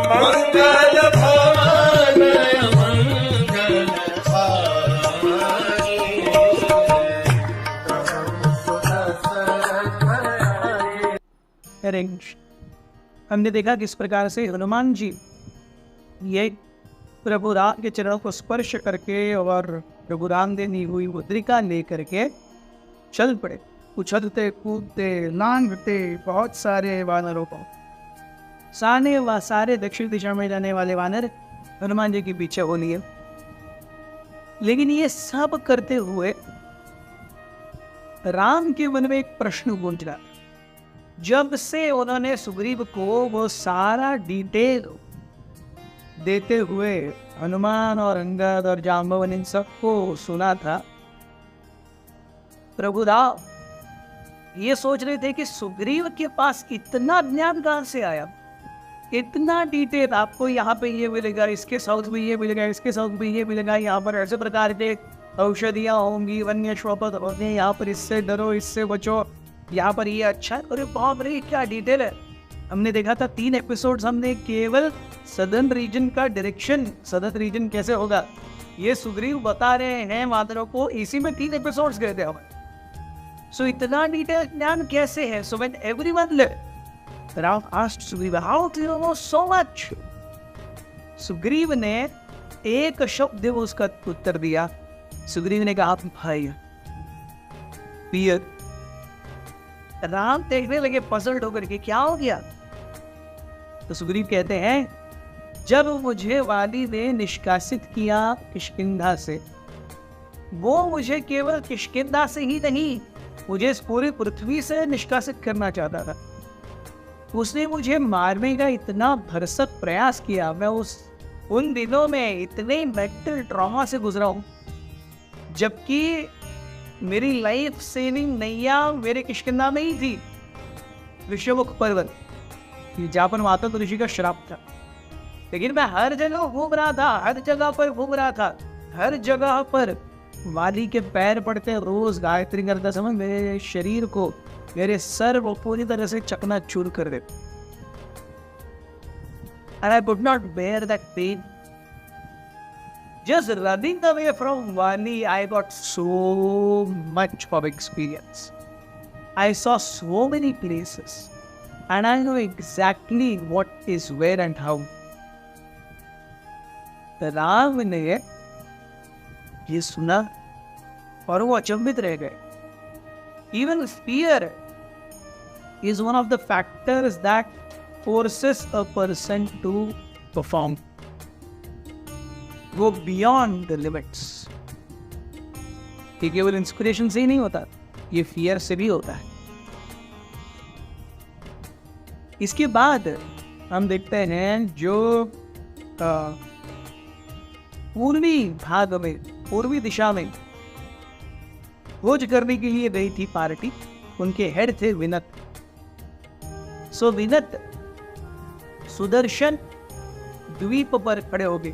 मंगल भवन मंगल हारी। हरे कृष्ण। हमने देखा किस प्रकार से हनुमान जी ये प्रभु राम के चरणों को स्पर्श करके और प्रभु राम ने दी हुई मुद्रिका लेकर के चल पड़े, उछलते कूदते लांघते बहुत सारे वानरों को। सारे दक्षिण दिशा में जाने वाले वानर हनुमान जी के पीछे हो लिए। लेकिन ये सब करते हुए राम के मन में एक प्रश्न गूंज रहा। जब से उन्होंने सुग्रीव को वो सारा डिटेल देते हुए हनुमान और अंगद और जाम्बवन इन सबको सुना था, प्रभु राम ये सोच रहे थे कि सुग्रीव के पास इतना ज्ञान कहां से आया, इतना डिटेल। आपको यहाँ पे ये मिलेगा, इसके साउथ में ये मिलेगा, इसके साउथ में ये मिलेगा, यहाँ पर ऐसे प्रकार के औषधियाँ होंगी, वन्य श्वपद होंगे, यहाँ पर इससे डरो इससे बचो, यहाँ पर ये अच्छा है। अरे बाप रे क्या डिटेल है। हमने देखा था 3 एपिसोड्स हमने केवल सदर्न रीजन का डायरेक्शन, सदर्न रीजन कैसे होगा ये सुग्रीव बता रहे हैं वानरों को। इसी में 3 एपिसोड्स गए थे हमें। सो इतना डिटेल ज्ञान कैसे है? So when everyone lived, Ram asked Sugriva, how do you know so much? Sugriva ने एक शब्द उसका उत्तर दिया। सुग्रीव ने कहा भाई पियर। राम देखने लगे पजल्ड होकर के, क्या हो गया? तो सुग्रीव कहते हैं, जब मुझे वाली ने निष्कासित किया किष्किंधा से, वो मुझे केवल किष्किंधा से ही नहीं, मुझे इस पूरी पृथ्वी से निष्कासित करना चाहता था। उसने मुझे मारने का इतना भरसक प्रयास किया। मैं उन दिनों में इतने मेंटल ट्रॉमा से गुजरा हूं, जबकि मेरी लाइफ सेविंग नैया मेरे किष्किंधा में ही थी, ऋषमुख पर्वत, जहाँ पर माता तो ऋषि का श्राप था। लेकिन मैं हर जगह घूम रहा था, हर जगह पर घूम रहा था, हर जगह पर वाली के पैर पड़ते, रोज गायत्री करता समय मेरे शरीर को, मेरे सर को पूरी तरह से चकनाचूर कर दे। And I could not bear that pain. Just running away from Vali, I got so much of experience. I saw so many places, and I know exactly what is where and how. Ram ने ये सुना और वो अचंभित रह गए। Even fear is one of the factors that forces a person to perform, go beyond the limits. ये केवल इंस्पिरेशन से ही नहीं होता, ये फियर से भी होता है। इसके बाद हम देखते हैं जो पूर्वी भाग में, पूर्वी दिशा में खोज करने के लिए गई थी पार्टी। उनके हेड थे विनत। सो विनत सुदर्शन द्वीप पर खड़े हो गए,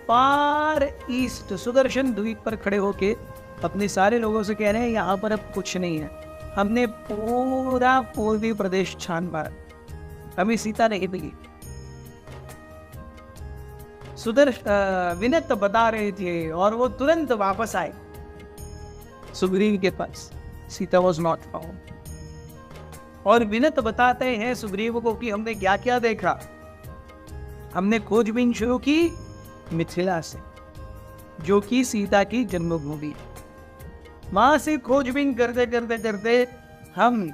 फार ईस्ट सुदर्शन द्वीप पर खड़े होके अपने सारे लोगों से कह रहे हैं यहाँ पर अब कुछ नहीं है, हमने पूरा पूर्वी प्रदेश छान मारा, हमें सीता नहीं मिली। विनत बता रहे थे और वो तुरंत वापस आए सुग्रीव के पास। Sita was not found. और विनत बताते हैं सुग्रीव को कि हमने क्या क्या देखा। हमने खोजबीन शुरू की मिथिला से, जो कि सीता की जन्मभूमि है। वहां से खोजबीन करते करते करते हम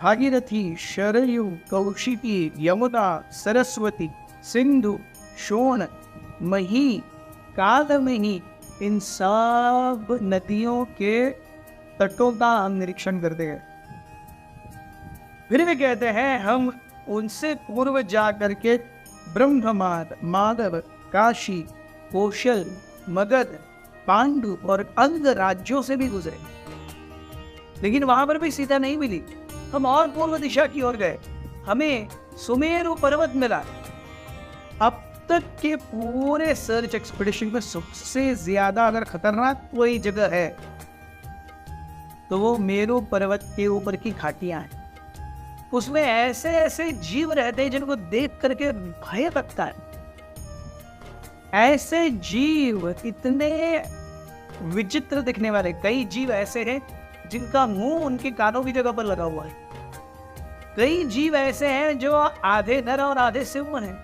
भागीरथी, शरयू, कौशिकी, यमुना, सरस्वती, सिंधु, शोण, मही, कालमही, इन सब नदियों के तटों का हम निरीक्षण करते गए। फिर वे कहते हैं हम उनसे पूर्व जा करके ब्रह्ममाद, माधव, काशी, कौशल, मगध, पांडु और अंग राज्यों से भी गुजरे, लेकिन वहां पर भी सीता नहीं मिली। हम और पूर्व दिशा की ओर गए, हमें सुमेरु पर्वत मिला। अब तक के पूरे सर्च एक्सपीडिशन में सबसे ज्यादा अगर खतरनाक कोई जगह है तो वो मेरु पर्वत के ऊपर की घाटियां हैं। उसमें ऐसे ऐसे जीव रहते हैं जिनको देख करके भय लगता है। ऐसे जीव इतने विचित्र दिखने वाले, कई जीव ऐसे हैं जिनका मुंह उनके कानों की जगह पर लगा हुआ है। कई जीव ऐसे हैं जो आधे नर और आधे सिंह हैं।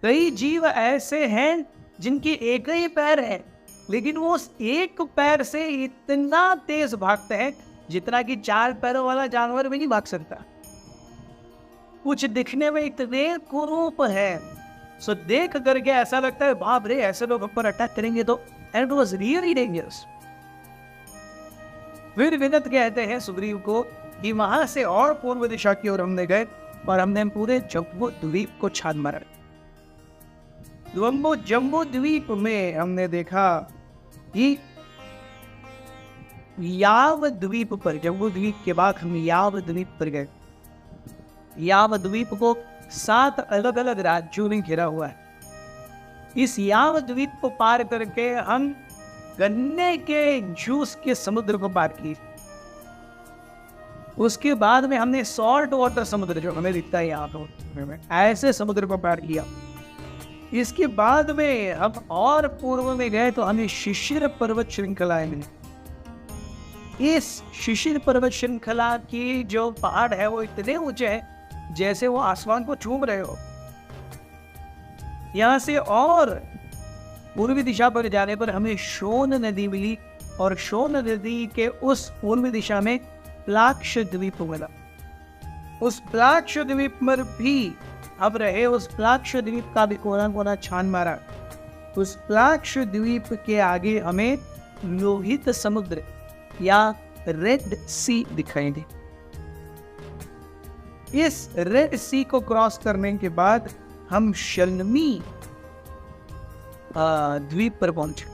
कई जीव ऐसे हैं जिनके एक ही पैर है, लेकिन वो उस एक पैर से इतना तेज भागते हैं जितना कि 4 पैरों वाला जानवर भी नहीं भाग सकता। कुछ दिखने में इतने कुरूप है, सो देख करके ऐसा लगता है बाप रे, ऐसे लोग ऊपर अटैक करेंगे तो। And was really dangerous. फिर विनत कहते हैं सुग्रीव को कि वहां से और पूर्व दिशा की ओर हमने गए और हमने पूरे जम्बू द्वीप को छान मारा। जम्बू द्वीप में हमने देखा कि याव द्वीप पर, जम्बू द्वीप के बाद हम याव द्वीप पर गए। याव द्वीप को 7 अलग अलग राज्यों में घिरा हुआ है। इस याव द्वीप को पार करके हम गन्ने के जूस के समुद्र को पार किए। उसके बाद में हमने सॉल्ट वाटर समुद्र, जो हमें दिखता है यहाँ पर, ऐसे समुद्र को पार किया। इसके बाद में हम और पूर्व में गए तो हमें शिशिर पर्वत श्रृंखलाएं मिली। इस शिशिर पर्वत श्रृंखला की जो पहाड़ है वो इतने ऊंचे हैं जैसे वो आसमान को चूम रहे हो। यहाँ से और पूर्वी दिशा पर जाने पर हमें शोन नदी मिली और शोन नदी के उस पूर्वी दिशा में प्लाक्ष द्वीप मिला। उस प्लाक्ष द्वीप पर भी अब रहे, उस प्लाक्ष द्वीप का भी कोना कोना छान मारा। उस प्लाक्ष द्वीप के आगे हमें लोहित समुद्र या रेड सी दिखाई दी। इस रेड सी को क्रॉस करने के बाद हम शल्मी द्वीप पर पहुंचे।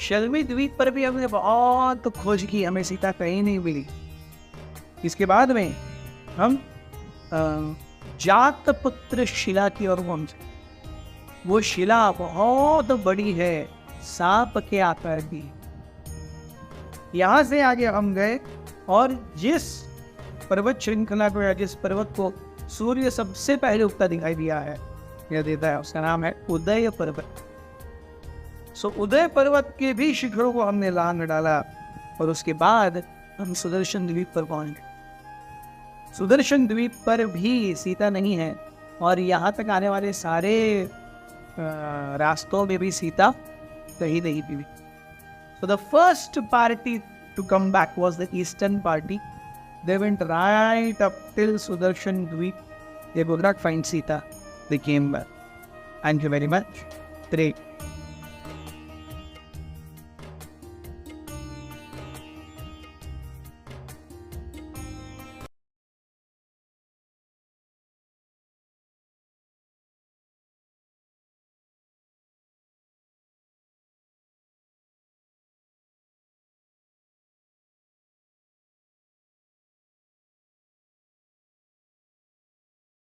शल्मी द्वीप पर भी हमने बहुत खोज की, हमें सीता कहीं नहीं मिली। इसके बाद में हम जातपुत्र शिला की ओर पहुंचे। वो शिला बहुत बड़ी है, सांप के आकार की। यहां से आगे हम गए और जिस पर्वत श्रृंखला को या जिस पर्वत को सूर्य सबसे पहले उगता दिखाई दिया है, यह देता है, उसका नाम है उदय पर्वत। सो उदय पर्वत के भी शिखरों को हमने लांग डाला और उसके बाद हम सुदर्शन द्वीप पर पहुंच गए। सुदर्शन द्वीप पर भी सीता नहीं है और यहाँ तक आने वाले सारे रास्तों में भी सीता कहीं नहीं मिली। So the first party to come back was the eastern party. They went right up till Sudarshan Dweep. They could not find Sita. They came back. Thank you very much. 3.